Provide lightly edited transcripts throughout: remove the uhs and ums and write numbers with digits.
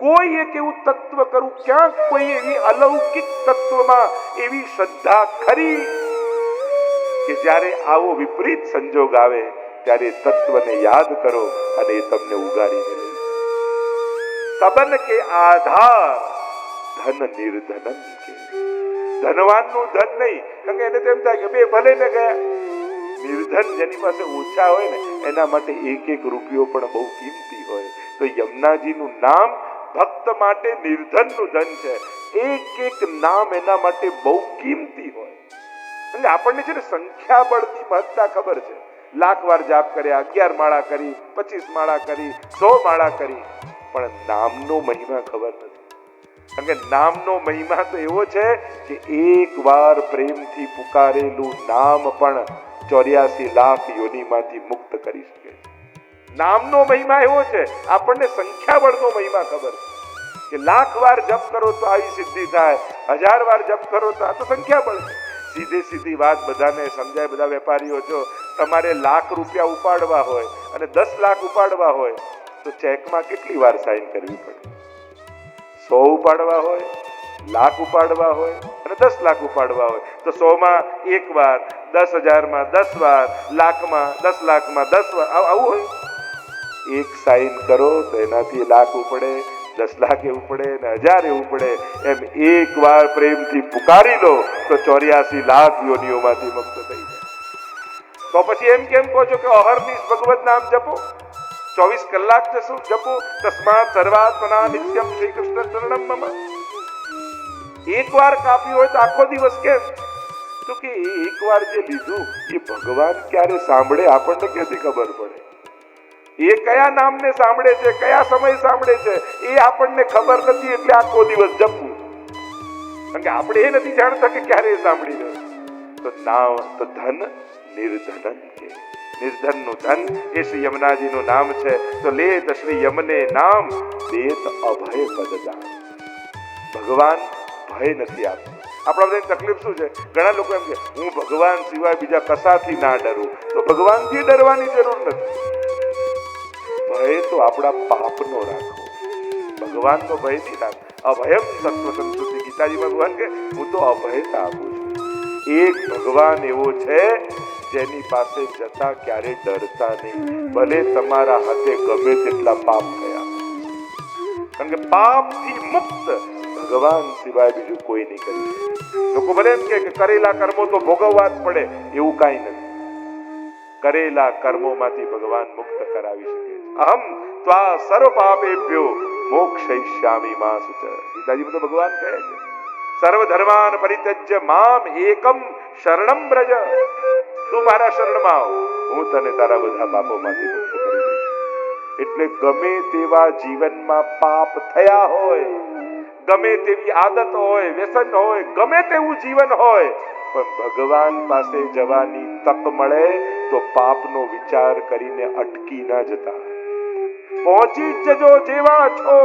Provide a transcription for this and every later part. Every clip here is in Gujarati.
કોઈ એક એવું તત્વ કરું, ક્યાંક કોઈ એવી અલૌકિક તત્વમાં એવી શ્રદ્ધા ખરી કે જ્યારે આવો વિપરીત સંજોગ આવે ત્યારે તત્વને યાદ કરો અને એ તમને ઉગાડીને લે. સબન કે આધાર ધન નિર્ધનમ કે. ધનવાનનું ધન નહીં, કારણ કે એને તેમ થાય કે બે ભલે ને ગયા. નિર્ધન જેની પાસે ઓછા હોય ને એના માટે એક એક રૂપિયો પણ બહુ કિંમતી હોય. તો યમુનાજીનું નામ ભક્ત માટે નિર્ધનનું ધન છે. એક એક નામ એના માટે બહુ કિંમતી હોય. એટલે આપણને છે ને સંખ્યાબળની મહત્તા ખબર છે. લાખ વાર જાપ કર્યા, 11 માળા કરી, 25 માળા કરી, 100 માળા કરી, પણ નામનો મહિમા ખબર નથી. કારણ કે નામનો મહિમા તો એવો છે કે એક વાર પ્રેમથી પુકારેલું નામ પણ 84 લાખ યોનિમાંથી મુક્ત કરી શકે. નામનો મહિમા એવો છે. આપણને સંખ્યાબળનો મહિમા ખબર છે કે લાખ વાર જપ કરો તો આવી સિદ્ધિ થાય, 1000 વાર જપ કરો તો આ તો સંખ્યાબળ છે. સીધી વાત બધાને સમજાય. બધા વેપારીઓ છો, તમારે લાખ રૂપિયા ઉપાડવા હોય અને 10 લાખ ઉપાડવા હોય તો ચેકમાં કેટલી વાર સાઈન કરવી પડે? 100 ઉપાડવા હોય, લાખ ઉપાડવા હોય અને 10 લાખ ઉપાડવા હોય તો 100 માં 1 વાર, 10,000 માં 10 વાર, લાખમાં 10 લાખમાં 10 વાર, આવું હોય. એક સાઈન કરો તો એનાથી લાખ ઉપડે, 10 લાખ એવું પડે ને 1000 એવું પડે. એમ એક વાર પ્રેમથી પુકારી લો તો 84 લાખ યોનિઓમાંથી મુક્ત થઈ જાય. તો પછી એમ કેમ કહો છો કે અહર્નિશ ભગવત નામ જપો, 24 કલાક જપો? તસ્માત સર્વાત્મના નિત્યમ શ્રી કૃષ્ણ શરણમ મમ. એક વાર કાપી હોય તો આખો દિવસ કેમ? તો કે એક વાર જે લીધું એ ભગવાન ક્યારે સાંભળે આપણને ક્યાંથી ખબર પડે? એ કયા નામને સાંભળે છે, કયા સમય સાંભળે છે એ આપણને ખબર નથી. એટલે આખો દિવસ જપવું, કારણ કે આપણે એ નથી જાણતા કે ક્યારે સાંભળી રહ્યો. તો નામ તો ધન નિર્ધનન કે. નિર્ધનનું ધન એ શ્રી યમુનાજીનું નામ છે. તો લેત શ્રી યમને નામ દેત અભય પદદાન. ભગવાન ભય નથી આપતું. આપણા બધાની તકલીફ શું છે? ઘણા લોકો એમ કે હું ભગવાન સિવાય બીજા કશાથી ના ડરું. તો ભગવાનથી ડરવાની જરૂર નથી. ભય તો આપણા પાપનો રાખો, ભગવાનનો ભય નહીં રાખ. અભયમ સત્વ સંસ્કૃતિ. ગીતાજીમાં ભગવાન કે હું તો અભયતા આપું છું. એક ભગવાન એવો છે જેની પાસે જતા ક્યારે ડરતા નહીં, ભલે તમારા હાથે ગમે તેટલા પાપ થયા. કારણ કે પાપથી મુક્ત ભગવાન સિવાય બીજું કોઈ નહીં કરી શકે. લોકો ભલે એમ કે કરેલા કર્મો તો ભોગવવા જ પડે, એવું કાંઈ નથી. કરેલા કર્મોમાંથી ભગવાન મુક્ત કરાવી શકે. અહમ ત્વા સર્વ પાપેભ્યો મોક્ષયિષ્યામિ મા શુચ. ગીતાજીમાં તો ભગવાન કહે છે સર્વ ધર્માન પરિત્યજ્ય મામ એકમ શરણમ વ્રજ. તું મારા શરણમાં આવ, હું તને તારા બધા પાપોમાંથી મુક્ત કરી દઈશ. એટલે ગમે તેવા જીવનમાં પાપ થયા હોય, ગમે તેવી આદત હોય, વ્યસન હોય, ગમે તેવું જીવન હોય, પણ ભગવાન પાસે જવાની તક મળે તો પાપનો વિચાર કરીને અટકી ના જતા. પહોંચી જજો જેવા છો.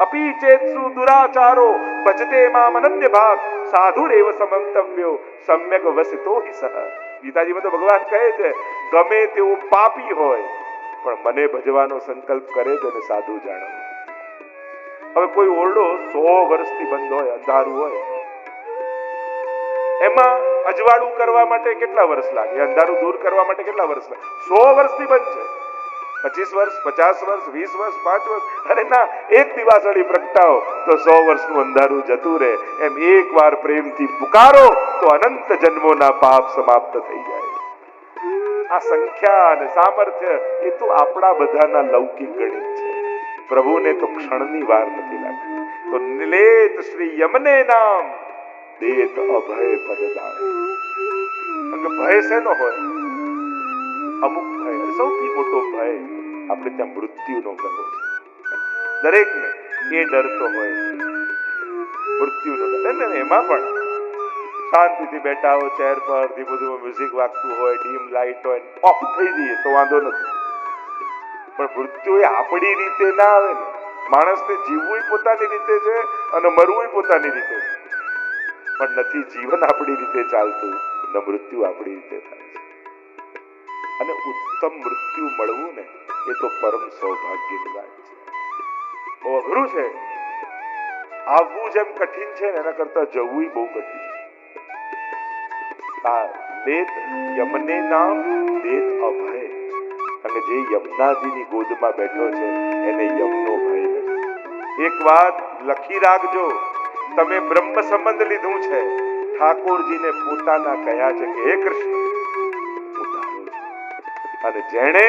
અપી ચેત્સુ દુરાચારો ભજતે મામ અનન્ય ભાગ સાધુરેવ સમંતવ્યો સમ્યક વસિતો હિ સહ. ગીતાજીમાં તો ભગવાન કહે છે ગમે તેવો પાપી હોય પણ મને ભજવાનો સંકલ્પ કરે તો એને સાધુ જાણવું. હવે કોઈ ઓરડો 100 વર્ષથી બંધ હોય, અંધારું હોય, એમાં અજવાળું કરવા માટે કેટલા વર્ષ લાગે? અંધારું દૂર કરવા માટે કેટલા વર્ષ લાગે? 100 વર્ષથી બંધ છે. 25 વર્ષ, 50 વર્ષ, 20 વર્ષ, 5 વર્ષ, અરે ના, એક દિવાસળી પ્રગટાવો તો 100 વર્ષનું અંધારું જતું રહે. એમ એક વાર પ્રેમથી પુકારો તો અનંત જન્મોના પાપ સમાપ્ત થઈ જાય. આ સંખ્યા અને સામર્થ્ય એ તો આપણા બધાના લૌકિક ગણિત છે. પ્રભુને તો ક્ષણની વાર નથી લાગતી. તો નિલેત શ્રી યમને નામ દેત અભય પદદાન. ભય શેનો હોય? અમુક ભય, સૌથી મોટો ભય આપણે ત્યાં મૃત્યુનો કરવો છે. દરેકને એ ડર તો હોય મૃત્યુનો ડર. ને એમાં પણ શાંતિથી બેઠા હો ચેર પર, બધું મ્યુઝિક વાગતું હોય, ડીમ લાઇટ હોય, ઓફ થઈ જઈએ તો વાંધો નથી. પણ મૃત્યુ એ આપણી રીતે ના આવે ને. માણસને જીવવું પોતાની રીતે છે અને મરવું પોતાની રીતે છે, પણ નથી જીવન આપણી રીતે ચાલતું ન મૃત્યુ આપણી રીતે થાય છે. અને ઉત્તમ મૃત્યુ મળવું ને એ તો પરમ સૌભાગ્યની વાત છે. બહુ અઘરું છે. આવવું જેમ કઠિન છે ને એના કરતા જવું બહુ કઠિન છે. દેત યમને નામ દેત અભય. અને જે યમુનાજીની ગોદમાં બેઠો છે એને યમનો ભય નથી. એક વાત લખી રાખજો, તમે બ્રહ્મ સંબંધ લીધું છે, ઠાકોરજીને પોતાના કહ્યા છે કે હે કૃષ્ણ હું તારો છું. અને જેણે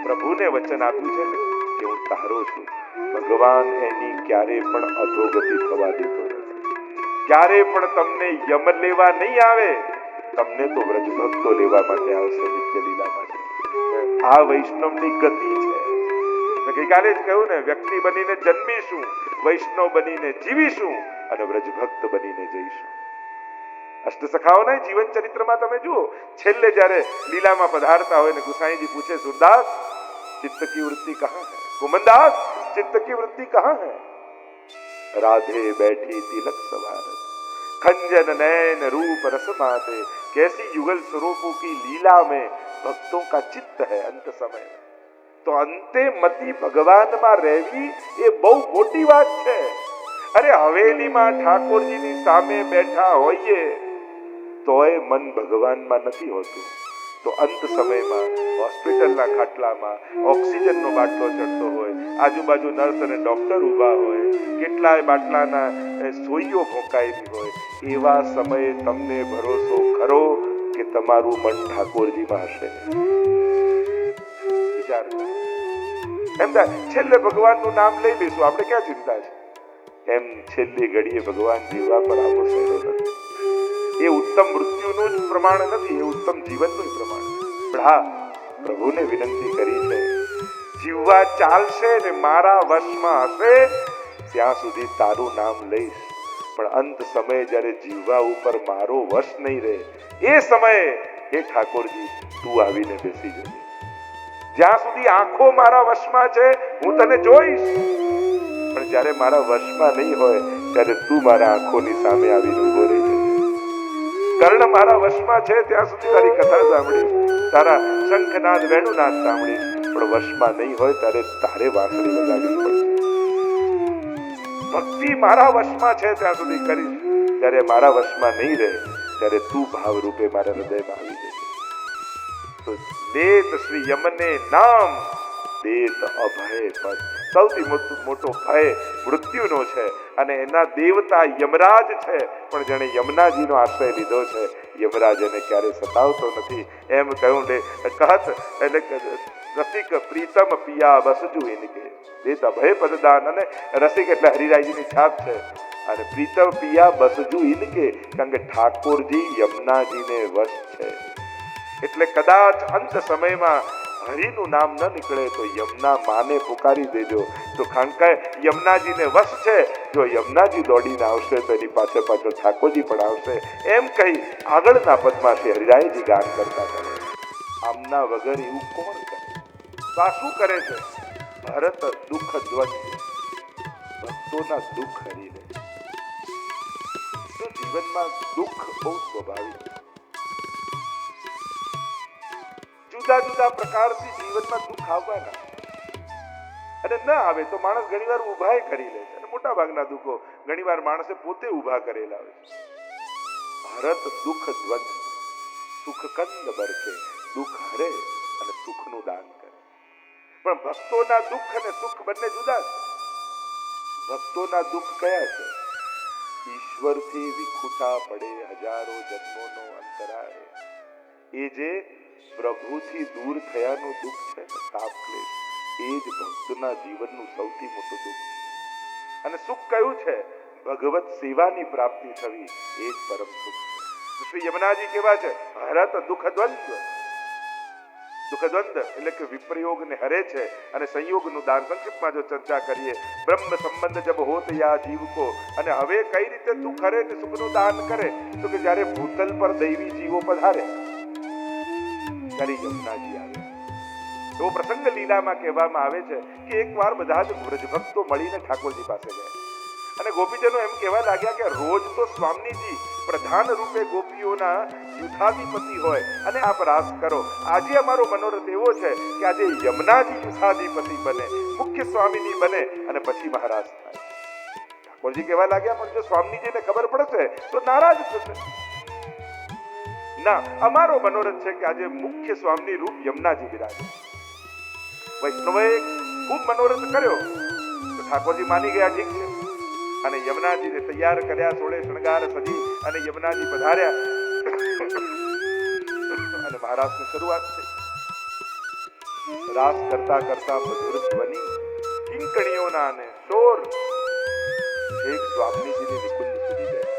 પ્રભુને વચન આપ્યું છે ને કે હું તારો છું, ભગવાન એની ક્યારે પણ અધોગતિ થવા દેતો નથી. ક્યારે પણ તમને યમ લેવા નહીં આવે, તમને તો વ્રજ ભક્તો લેવા માટે આવશે નિત્ય લીલા માટે. આ વૈષ્ણવની ગતિ છે. મેં ગઈકાલે જ કહ્યું ને, વ્યક્તિ બનીને જન્મીશું, વૈષ્ણવ બનીને જીવીશું અને વ્રજ ભક્ત બનીને જઈશું. અષ્ટસખાઓના જીવન ચરિત્રમાં તમે જુઓ, છેલ્લે જ્યારે લીલામાં પધારતા હોય ને ગુસાઈજી પૂછે, સુરદાસ चित्त की वृत्ति कहाँ है? कुमनदास चित्त की वृत्ति कहाँ है? राधे बैठी तिलक सवार, खंजन नैन रूप रस माते, कैसी युगल स्वरूपों की लीला में भक्तों का चित्त है अंत समय. તો અંતે મતિ ભગવાનમાં રહેવી એ બહુ મોટી વાત છે. અરે હવેલીમાં ઠાકોરજીની સામે બેઠા હોઈએ તોય મન ભગવાનમાં નથી હોતું, તો અંત સમયમાં હોસ્પિટલના ખાટલામાં ઓક્સિજનનો બાટલો ચડતો હોય, આજુબાજુ નર્સ અને ડોક્ટર ઊભા હોય, કેટલાય બાટલાના સોઈઓ ભોંકાયેલી હોય, એવા સમયે તમને ભરોસો ખરો કે તમારું મન ઠાકોરજીમાં હશે? વિચાર એમ થાય છેલ્લે ભગવાનનું નામ લઈ લઈશું, આપણે ક્યાં ચિંતા છે? એમ છેલ્લી ઘડીએ ભગવાન જીવવા પર આવો સહેલો નથી. એ ઉત્તમ મૃત્યુનું જ પ્રમાણ નથી, એ ઉત્તમ જીવનનું જ પ્રમાણ. પણ હા, પ્રભુને વિનંતી કરી છે, જીવવા ચાલશે ને મારા વશમાં હશે ત્યાં સુધી તારું નામ લઈશ, પણ અંત સમયે જ્યારે જીવવા ઉપર મારો વશ નહીં રહે એ સમયે હે ઠાકોરજી તું આવીને બેસી જજે. જ્યાં સુધી આંખો મારા વશમાં છે હું તને જોઈશ, પણ જ્યારે મારા વશમાં નહીં હોય ત્યારે તું મારા આંખોની સામે આવીને ઉભો રહી જજે. કર્ણ મારા વશમાં છે ત્યાં સુધી તારી કથા સાંભળીશ, તારા શંખનાદ વેણુનાદ સાંભળીશ, પણ વશમાં નહીં હોય ત્યારે તારે વાંસળી વગાડવી પડશે. ભક્તિ મારા વશમાં છે ત્યાં સુધી કરીશ, જ્યારે મારા વશમાં નહીં રહે ત્યારે તું ભાવ રૂપે મારા હૃદયમાં આવી જશે. તો દેત શ્રી યમને નામ દેત અભય પદ. સૌથી મોટો ભય મૃત્યુનો છે અને એના દેવતા યમરાજ છે, પણ જેણે યમુનાજીનો આશ્રય લીધો છે યમરાજ એને ક્યારે સતાવતો નથી. એમ કહ્યું ને કહત એટલે રસિક પ્રીતમ પિયા બસજુ ઇનકે દેત અભય પદદાન. અને રસિક એટલે હરિરાયજીની છાપ છે, અને પ્રીતમ પિયા બસજુ ઇનકે, કારણ કે ઠાકોરજી યમુનાજીને વશ છે. એટલે કદાચ અંત સમયમાં હરિનું નામ ન નીકળે તો યમુના માને પુકારી દેજો, તો કારણ કે યમુનાજીને વશ છે. જો યમુનાજી દોડીને આવશે તો એની પાછળ ઠાકોરજી પણ આવશે. એમ કહી આગળના પદમાં શ્રી હરિરાયજી ગાન કરતા કરે, આમના વગર એવું કોણ કરે? તો આ શું કરે છે? ભરત દુઃખ દ્વંદ, ભક્તોના દુઃખ હરી લે. તો જીવનમાં દુઃખ બહુ સ્વાભાવિક, જુદા જુદા પ્રકારથી જીવનમાં દુઃખ આવવાના, અને ન આવે તો માણસ ઘણીવાર ઊભા કરી લે છે. અને મોટા ભાગના દુઃખો ઘણીવાર માણસે પોતે ઊભા કરેલા હોય છે. ભરત દુઃખ દ્વંદ, સુખ કંદ બરકે, દુઃખ હરે અને સુખનું દાન કરે. પણ ભક્તોના દુઃખ અને સુખ બંને જુદા છે. ભક્તોના દુઃખ કયા છે? ઈશ્વરથી વિખૂટા પડે હજારો જન્મોનો અંતરાય. એ જે પ્રભુથી દૂર થયાનું દુઃખ છે ને, તાપ ક્લેશ, એ જ ભક્તના જીવનનું સૌથી મોટું દુઃખ છે. અને સુખ કયું છે? ભગવત સેવાની પ્રાપ્તિ થવી, એ જ પરમ સુખ છે. શ્રી યમુનાજી કેવા છે? હરત દુઃખ દ્વંદ. દુઃખ દ્વંદ એટલે કે વિપ્રયોગને હરે છે અને સંયોગનું દાન. સંક્ષિપ્તમાં જો ચર્ચા કરીએ, બ્રહ્મ સંબંધ જબ હોત યા જીવ કો. અને હવે કઈ રીતે દુઃખ હરે ને સુખનું દાન કરે? તો કે જ્યારે ભૂતલ પર દૈવી જીવો પધારે ત્યારે યમુનાજી આવે. એવો પ્રસંગ લીલામાં કહેવામાં આવે છે કે એકવાર બધા જ વ્રજ ભક્તો મળીને ઠાકોરજી પાસે ગયા અને ગોપીજનો એમ કહેવા લાગ્યા કે રોજ તો સ્વામીજી પ્રધાન રૂપે ગોપીઓના યુથાધિપતિ હોય અને આપ રાસ કરો. આજે અમારો મનોરથ એવો છે કે આજે યમુનાજી યુથાધિપતિ બને, મુખ્ય સ્વામીજી બને અને પછી મહારાજ થાય. ઠાકોરજી કહેવા લાગ્યા પણ જો સ્વામીજીને ખબર પડશે તો નારાજ થશે. ના, અમારો મનોરથ છે કે આજે મુખ્ય સ્વામી રૂપ યમુનાજી બિરાજે. વૈષ્ણવોએ ખૂબ મનોરથ કર્યો તો ઠાકોરજી માની ગયા, ઠીક છે. અને યમુનાજીને તૈયાર કર્યા, સોળે શણગાર સજી અને યમુનાજી પધાર્યા અને મહારાજની શરૂઆત થઈ. રાસ કરતા કરતા મધુર ધ્વનિ, કિંકણીઓના અને શોર એક સ્વામીજીની નિકુંજ સુધી ગયા.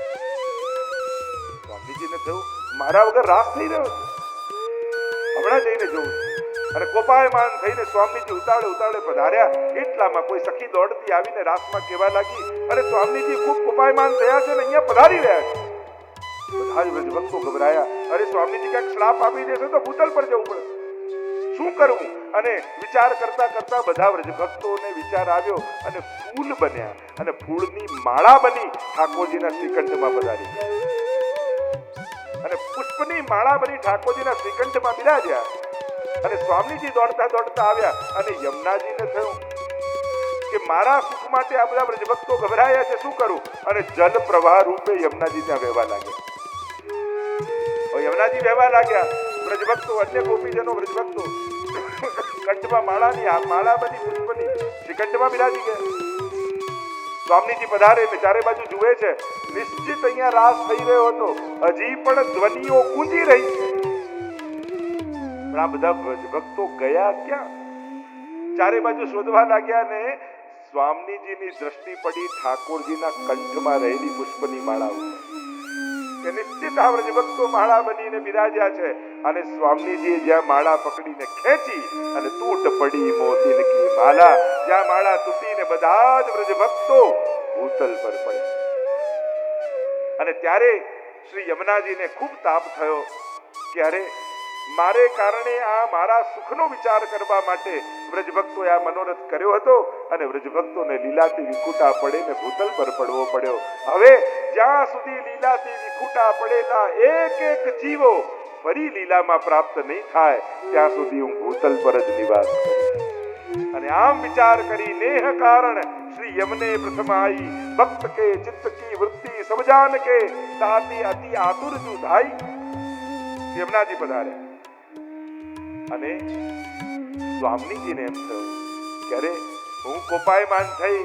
સ્વામીજીને થયું મારા વગર રાસ થઈ રહ્યો છે, હમણાં જઈને જોઉં. અને કોપાયમાન થઈને સ્વામીજી ઉતાળે ઉતાળે પધાર્યા. એટલામાં કોઈ સખી દોડતી આવીને રાસમાં કહેવા લાગી, અરે સ્વામીજી ખૂબ કોપાયમાન થયા છે અને અહીંયા પધારી રહ્યા છે. બધા જ વ્રજભક્તો ગભરાયા. અરે સ્વામીજી ક્યાંક શ્રાપ આપી દેશે તો ભૂતલ પર જવું પડે, શું કરવું? અને વિચાર કરતા કરતા બધા વ્રજભક્તોને વિચાર આવ્યો અને ફૂલ બન્યા અને ફૂલની માળા બની ઠાકોરજીના શ્રીકંઠમાં પધારી અને પુષ્પની માળા બની ઠાકોરજીના શ્રીકંઠમાં બિરાજ્યા. અને સ્વામીજી દોડતા દોડતા આવ્યા અને યમુનાજીને થયું કે મારા સુખ માટે આ બધા વ્રજભક્તો ગભરાયા છે, શું કરું? અને જલ પ્રવાહ રૂપે યમુનાજી ત્યાં વહેવા લાગ્યા. યમુનાજી વહેવા લાગ્યા. વ્રજભક્તો, અન્ય ગોપીજનો વ્રજભક્તો કંઠમાં માળાની માળા બની પુષ્પની શ્રીકંઠમાં બિરાજી ગયા. સ્વામીજી પધારે એટલે ચારે બાજુ જુએ છે, નિશ્ચિત અહીંયા રાસ થઈ રહ્યો હતો, હજી પણ ધ્વનિઓ ગૂંજી રહી છે. પણ આ બધા ભક્તો ગયા ક્યાં? ચારે બાજુ શોધવા લાગ્યા ને સ્વામીજીની દ્રષ્ટિ પડી ઠાકોરજીના કંઠમાં રહેલી પુષ્પની માળા ઉપર. કે નિશ્ચિત આ વ્રજભક્તો માળા બનીને બિરાજ્યા છે. અને સ્વામીજીએ જ્યાં માળા પકડીને ખેંચી અને તૂટ પડી મોતીન કી માલા, જ્યાં માળા તૂટીને બધા જ વ્રજભક્તો ભૂતલ પર પડ્યા. અને ત્યારે શ્રી યમુનાજીને ખૂબ તાપ થયો કે અરે મારે કારણે આ મારા સુખનો વિચાર કરવા માટે વ્રજભક્તોએ આ મનોરથ કર્યો હતો અને વ્રજભક્તોને લીલાથી વિખૂટા પડે ને ભૂતલ પર પડવો પડ્યો. હવે જ્યાં સુધી લીલાથી વિખૂટા પડેલા એક એક જીવો ફરી લીલામાં પ્રાપ્ત નહીં થાય ત્યાં સુધી હું ભૂતલ પર જ નિવાસ કરીશ. અને આમ વિચાર કરી નેહ કારણ શ્રી યમને પ્રથમ આઈ, ભક્ત કે ચિત્ત કી વૃત્તિ સમજાન કે તાતી અતિ આતુર જુધાઈ. યમુનાજી પધાર્યા અને સ્વામીજીને એમ થયું કે અરે હું કોપાયમાન થઈ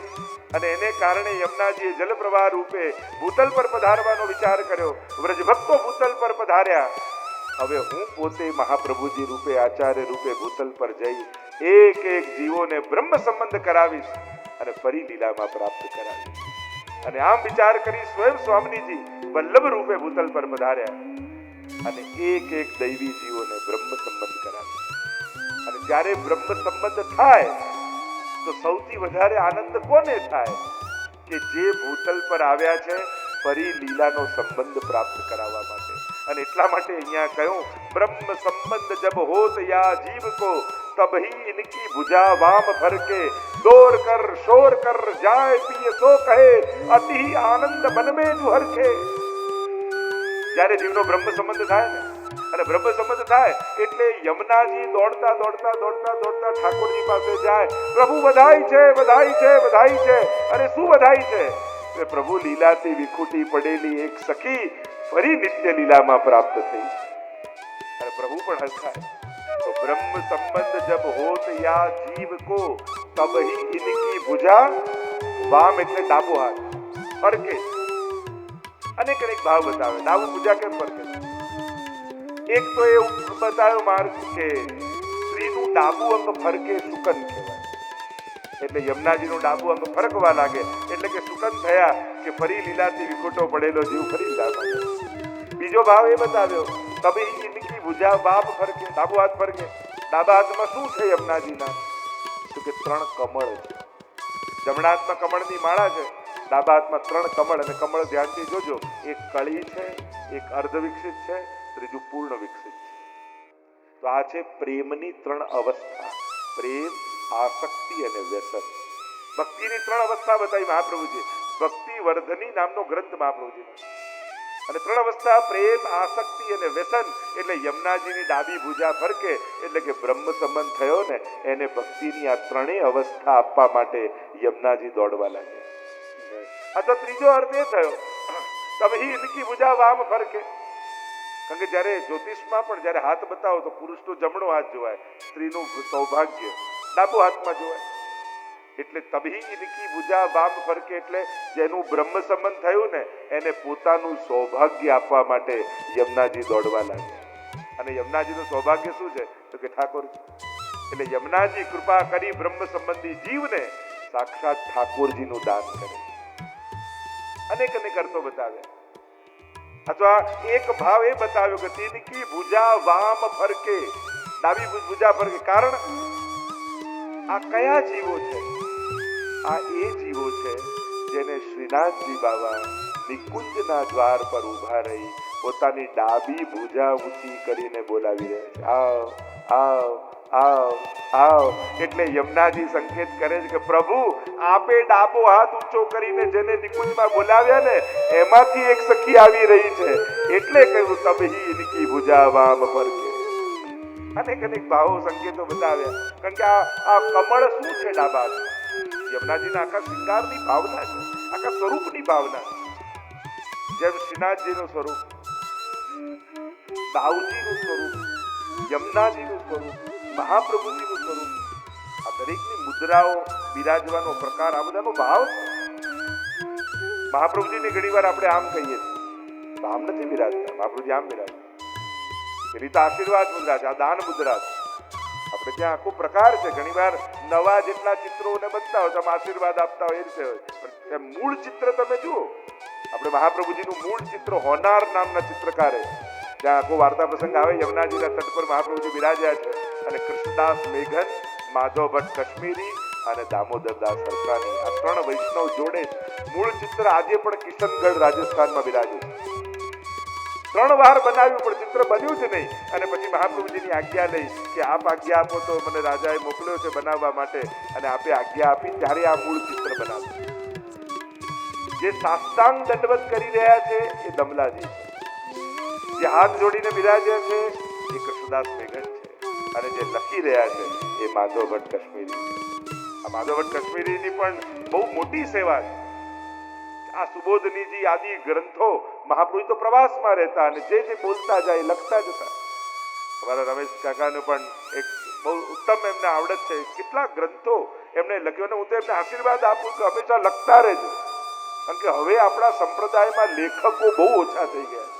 અને એને કારણે યમુનાજીએ જલપ્રવાહ રૂપે ભૂતલ પર પધારવાનો વિચાર કર્યો. વ્રજભક્તો ભૂતલ પર પધાર્યા. હવે હું પોતે મહાપ્રભુજી રૂપે, આચાર્ય રૂપે ભૂતલ પર જઈ એક એક જીવોને બ્રહ્મ સંબંધ કરાવીશ અને ફરી લીલામાં પ્રાપ્ત કરાવીશ. અને આમ વિચાર કરી સ્વયં સ્વામીજી વલ્લભ રૂપે ભૂતલ પર પધાર્યા અને એક એક દૈવી જીવોને બ્રહ્મ સંબંધ કરાવે. અને જ્યારે બ્રહ્મ સંબંધ થાય તો સૌથી વધારે આનંદ કોને થાય? કે જે ભૂતલ પર આવ્યા છે ફરી લીલાનો સંબંધ પ્રાપ્ત કરાવવા માટે. અને એટલા માટે અહીંયા કહ્યું, બ્રહ્મ સંબંધ જબ હોત યા જીવ કો तब ही इनकी भुजा वाम भर के दौड़ कर शोर कर जाए पिए सो कहे अति आनंद मन में जुहर के. જ્યારે જીવનો બ્રહ્મ સંબંધ થાય ને, અને બ્રહ્મ સંબંધ થાય એટલે યમુનાજી દોડતા દોડતા દોડતા દોડતા ઠાકોરજી પાસે જાય, પ્રભુ વધાઈ છે, વધાઈ છે, વધાઈ છે. અને શું વધાઈ છે? કે પ્રભુ લીલાથી વિખૂટી પડેલી એક સખી ફરી નિત્ય લીલામાં પ્રાપ્ત થઈ. અને પ્રભુ પણ હસાય. तो ब्रह्म संबंध जब होत या जीव को तब ही इनकी भुजा वाम એટલે ડાબો હાથ ફરકે. અનેક અનેક ભાવ બતાવે ડાબુ ભુજા કેમ ફરકે. એક તો એ બતાવ્યો માર્ગ કે સ્ત્રીનું ડાબુ અંગ ફરકે સુકન કહેવાય. એટલે યમુનાજીનું ડાબુ અંગ ફરકવા લાગે એટલે કે સુકન થયા કે ફરી લીલાથી વિખૂટો પડેલો જીવ ફરી લીલામાં. બીજો ભાવ એ બતાવ્યો તબી ઇનકી ભુજા બાપ ફરકે, ડાબુ હાથ ફરકે. ડાબા હાથમાં શું છે યમુનાજીના? તો કે 3 કમળ છે. જમણા હાથમાં કમળની માળા છે, ડાબા હાથમાં 3 કમળ. અને કમળ ધ્યાનથી જોજો, એક કળી છે, એક અર્ધ વિકસિત છે, ત્રીજું પૂર્ણ વિકસિત છે. તો આ છે પ્રેમની 3 અવસ્થા: પ્રેમ, આસક્તિ અને વ્યસન. ભક્તિની 3 અવસ્થા બતાવી મહાપ્રભુજી. ભક્તિ વર્ધની નામનો ગ્રંથ મહાપ્રભુજીનો. અને 3 અવસ્થા પ્રેમ, આસક્તિ અને વ્યસન એટલે યમુનાજીની ડાબી ભુજા ફરકે એટલે કે બ્રહ્મ સંબંધ થયો ને એને ભક્તિની આ 3 અવસ્થા આપવા માટે યમુનાજી દોડવા લાગ્યા. આ તો ત્રીજો અર્થ એ થયો તબહી ઇનકી ભુજા વામ ફરકે. કારણ કે જ્યારે જ્યોતિષમાં પણ જ્યારે હાથ બતાવો તો પુરુષનો જમણો હાથ જોવાય, સ્ત્રીનું સૌભાગ્ય ડાબો હાથમાં જોવાય. એટલે તબહી ઇનકી ભુજા વામ ફરકે એટલે જેનું બ્રહ્મ સંબંધ થયું ને એને પોતાનું સૌભાગ્ય આપવા માટે યમુનાજી દોડવા લાગ્યા. અને યમુનાજીનું સૌભાગ્ય શું છે તો કે ઠાકોરજી. એટલે યમુનાજી કૃપા કરી બ્રહ્મ સંબંધી જીવને સાક્ષાત ઠાકોરજીનું દાન કરે. અનેક અનેક અર્થો બતાવ્યા. અથવા એક ભાવ એ બતાવ્યો કે તિનકી ભુજા વામ ફરકે, ડાબી ભુજા ફરકે. કારણ આ કયા જીવો છે? આ એ જીવો છે જેને શ્રીનાથજી બાબા નિકુંજના દ્વાર પર ઊભા રહી પોતાની ડાબી ભુજા ઊંચી કરીને બોલાવી રહ્યા છે, આવ આવ આવ આવ. એટલે યમુનાજી સંકેત કરે છે કે પ્રભુ આપે ડાબો હાથ ઊંચો કરીને જેને નિકુંજમાં બોલાવ્યા ને એમાંથી એક સખી આવી રહી છે એટલે કહ્યું તબહી ઇનકી ભુજા વામ ફરકે. અનેક અનેક ભાવો સંકેતો બતાવ્યા. કારણ કે આ કમળ શું છે ડાબા હાથમાં? યમુનાજીના આખા શિંગારની ભાવના છે, આખા સ્વરૂપની ભાવના. જેમ શ્રીનાથજીનું સ્વરૂપ, દાઉજીનું સ્વરૂપ, યમુનાજીનું સ્વરૂપ, મહાપ્રભુજીનું સ્વરૂપ, આ દરેકની મુદ્રાઓ, બિરાજવાનો પ્રકાર, આ બધાનો ભાવ છે. મહાપ્રભુજીને ઘણી વાર આપણે આમ કહીએ છીએ, આમ નથી બિરાજતા, મહાપ્રભુજી આમ બિરાજતા. પેલી તો આશીર્વાદ મુદ્રા છે, આ દાન મુદ્રા છે. આપણે ત્યાં આખો પ્રકાર છે. ઘણી વાર નવા જેટલા ચિત્રોને બનતા હોય તમે આશીર્વાદ આપતા હોય એ રીતે હોય, પણ મૂળ ચિત્ર તમે જુઓ. આપણે મહાપ્રભુજીનું મૂળ ચિત્ર હોનાર નામના ચિત્રકારે ત્યાં આખો વાર્તા પ્રસંગ આવે, યમુનાજીના તટ પર મહાપ્રભુજી બિરાજ્યા છે અને કૃષ્ણદાસ મેઘન, માધવ ભટ્ટ કાશ્મીરી અને દામોદરદાસ સરકારની આ 3 વૈષ્ણવ જોડે મૂળ ચિત્ર આજે પણ કિશનગઢ રાજસ્થાનમાં બિરાજે છે. 3 વાર બનાવ્યું પણ ચિત્ર બન્યું જ નહીં. અને પછી મહાપ્રભુજીની આજ્ઞા લઈ કે આપ આજ્ઞા આપો તો મને રાજાએ મોકલ્યો છે બનાવવા માટે, અને આપે આજ્ઞા આપી ત્યારે આ મૂળ ચિત્ર બનાવ્યું. જે સાષ્ટાંગ દંડવત કરી રહ્યા છે એ દમલાજી છે, જે હાથ જોડીને બિરાજ્યા છે એ કૃષ્ણદાસ મેઘન છે, અને જે લખી રહ્યા છે એ માધવ ભટ્ટ કાશ્મીરી છે. આ માધવ ભટ્ટ કાશ્મીરીની પણ બહુ મોટી સેવા છે. આ સુબોધનીજી આદિ ગ્રંથો મહાપ્રભુ તો પ્રવાસમાં રહેતા અને જે બોલતા જાય લખતા જતા. અમારા રમેશ કાકાને પણ એક બહુ ઉત્તમ એમને આવડત છે, કેટલા ગ્રંથો એમને લખ્યો. અને હું તો એમને આશીર્વાદ આપું કે હંમેશા લખતા રહેજો. કારણ કે હવે આપણા સંપ્રદાયમાં લેખકો બહુ ઓછા થઈ ગયા.